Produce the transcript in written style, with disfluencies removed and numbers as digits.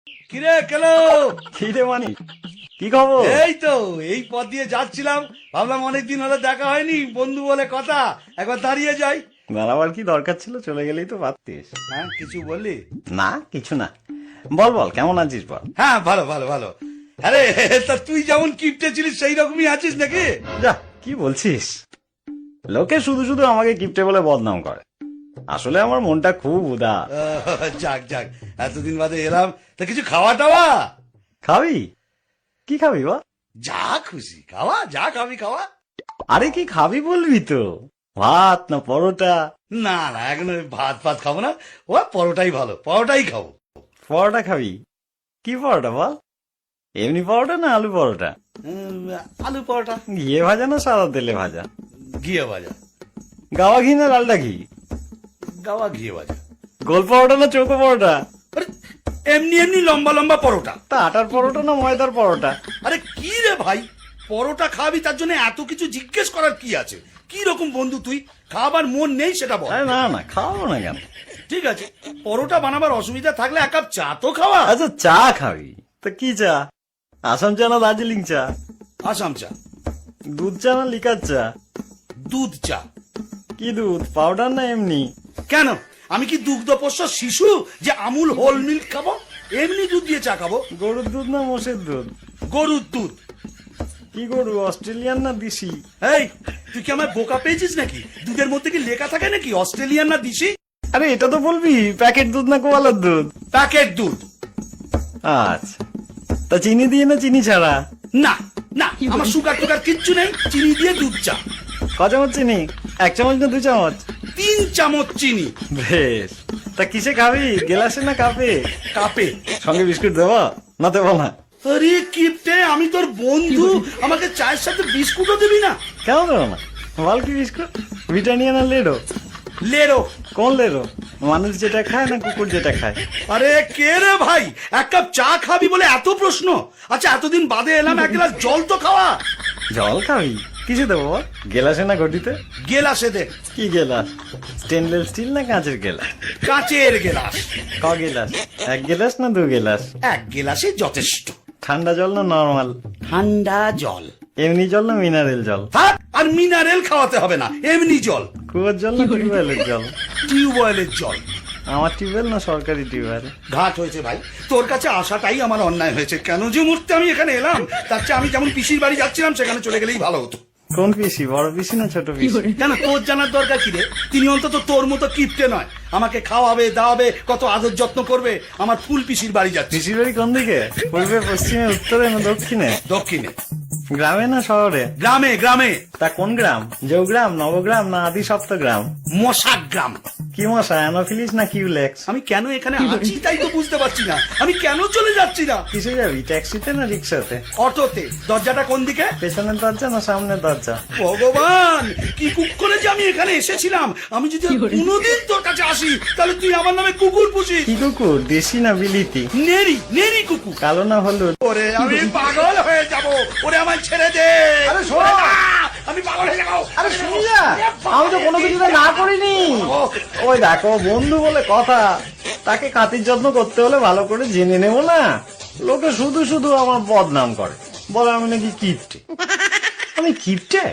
কিরে কেলো? খিদে মানি, কি খবর? এই তো এই পথ দিয়ে যাচ্ছিলাম, ভাবলাম অনেকদিন হলো দেখা হয়নি, বন্ধু বলে কথা, একবার দাঁড়িয়ে যাই। দাঁড়াবার কি দরকার ছিল? চলে গেলেই তো পারতিস। হ্যাঁ, কিছু বললি? না কিছু না, বল বল কেমন আছিস বল। হ্যাঁ, ভালো ভালো ভালো। আরে তা তুই যেমন কিপটে ছিলিস সেই রকমই আছিস নাকি? যা কি বলছিস, লোকে শুধু শুধু আমাকে কিপটে বলে বদনাম করে, আসলে আমার মনটা খুব উদার। যাক যাক, এতদিন বাদে এলাম, তা কিছু খাওয়া টাওয়া? খাবি? কি খাবি বা? যা খুশি খাওয়া, যা খাবি খাওয়া। আরে কি খাবি বলবি তো, ভাত না পরোটা? না না, এখন ওই ভাত ফাত খাবো না, ও পরোটাই ভালো, পরোটাই খাবো। পরোটা খাবি? কি পরোটা বল, এমনি পরোটা না আলু পরোটা? আলু পরোটা। ঘিয়ে ভাজা না সাদা তেলে ভাজা? ঘিয়ে ভাজা। গাওয়া ঘি না লালটা ঘি? গাওয়া ঘিয়ে ভাজা। গোল পরোটা না চৌকো পরোটা? আরে এমনি এমনি লম্বা লম্বা পরোটা। তা আটার পরোটা না ময়দার পরোটা? আরে কি রে ভাই, পরোটা খাবি তার জন্য এত কিছু জিজ্ঞেস করার কি আছে? কি রকম বন্ধু তুই, খাবার মন নেই সেটা বল। আরে না না, খাওয়াবো না কেন? ঠিক আছে, পরোটা বানাবার অসুবিধা থাকলে এক কাপ চা তো খাওয়া। আচ্ছা চা খাবি তো কি চা, আসাম চা না দার্জিলিং চা? আসাম চা। দুধ চা না লিকার চা? দুধ চা। কি দুধ, পাউডার না এমনি? কেন, আমি কি দুগ্ধপোষ্য শিশু যে আমুল হোল মিল্ক খাবো? এমনি দুধ দিয়ে চা খাবো। গরুর দুধ না মোষের দুধ? গরুর দুধ। কি গরু, অস্ট্রেলিয়ান না দেশি? এই তুই কি আমার বোকা পেয়েছিস নাকি? দুধের মধ্যে কি লেখা থাকে নাকি অস্ট্রেলিয়ান না দেশি? আরে এটা তো বলবি প্যাকেট দুধ না গোয়ালার দুধ? প্যাকেট দুধ। আচ্ছা, তা চিনি দিয়ে না চিনি ছাড়া? না না, আমার সুগার টুগার কিচ্ছু নেই, চিনি দিয়ে দুধ চা। ক চামচ চিনি, 1 চামচ না 2 চামচ? 3 চামচ চিনি। বেশ, তা কিসে খাবি, গেলাসে না কাপে? কাপে। সঙ্গে বিস্কুট দেবো না দেবো না? আরে কিপটে, আমি তোর বন্ধু, আমাকে চায়ের সাথে বিস্কুটও দিবি না? কেন দেবো না, বল কি বিস্কুট, ব্রিটানিয়া না লেডো? লেরো। কোন লেডো, মানুষ যেটা খায় না কুকুর যেটা খায়? আরে কে রে ভাই, এক কাপ চা খাবি বলে এত প্রশ্ন? আচ্ছা এতদিন বাদে এলাম, এক গ্লাস জল তো খাওয়া। জল খাবি, কিসে দেবো বল, গেলাসে না ঘটিতে? গেলাসে দে। কি গেলাস, স্টেনলেস স্টিল না কাঁচের গেলাস? কাঁচের গেলাস। ক গেলাস, 1 গেলাস না 2 গেলাস? এক গেলাসে যথেষ্ট। ঠান্ডা জল না নরমাল? ঠান্ডা জল। এমনি জল না মিনারেল জল? থাক, আর মিনারেল খাওয়াতে হবে না, এমনি জল। কুয়োর জল না টিউবওয়েলের জল? টিউবওয়েলের জল। আমার টিউবওয়েল না সরকারি টিউবওয়েল? ঘাট হয়েছে ভাই, তোর কাছে আসাটাই আমার অন্যায় হয়েছে। কেন যে মুহূর্তে আমি এখানে এলাম, তার চেয়ে আমি যেমন পিসির বাড়ি যাচ্ছিলাম সেখানে চলে গেলেই ভালো হতো। কোন পিসি, বড় পিসি না ছোট পিসি? কেন, তোর জানার দরকার কি রে? তিনি অন্তত তোর মতো কিপটে নয়, আমাকে খাওয়াবে দাওয়াবে, কত আদর যত্ন করবে। আমার ফুল পিসির বাড়ি যাচ্ছি। পিসির বাড়ি কোন দিকে, পূর্বে পশ্চিমে উত্তরে না দক্ষিণে? দক্ষিণে। গ্রামে না শহরে? গ্রামে গ্রামে। তা কোন গ্রাম, জৌগ্রাম নবগ্রাম না আদি সপ্তগ্রাম? মশাক গ্রাম। কি মশা, অ্যানোফিলিস না কিউলেক্স? আমি কেন এখানে আছি তাই তো বুঝতে পারছি না, আমি কেন চলে যাচ্ছি না। কিসে যাবি, ট্যাক্সিতে না রিক্সাতে? অটোতে। দরজাটা কোন দিকে? পেছনের দরজা না সামনের দরজা? ভগবান, কি কুকুরে যে আমি এখানে এসেছিলাম। আমি যদি আর কোনোদিন তোর কাছে আসি তাহলে তুই আমার নামে কুকুর পুষিস। কি কুকুর, দেশি না বিলিতি? নেরি নেরি কুকুর। কালো না হলুদ? ওরে আমি পাগল হয়ে যাব, ওরে আমার ছেড়ে দে। আরে শোন, ওরে না, আমি পাগল হয়ে যাবো। আরে শুনি না, আমি তো কোনো কিছুতে না করিনি। ওই দেখো বন্ধু বলে কথা, তাকে খাতির যত্ন করতে হলে ভালো করে জেনে নেবো না? লোকে শুধু শুধু আমার বদনাম করে, বলে আমি নাকি কিপটে। আমি কিপটে?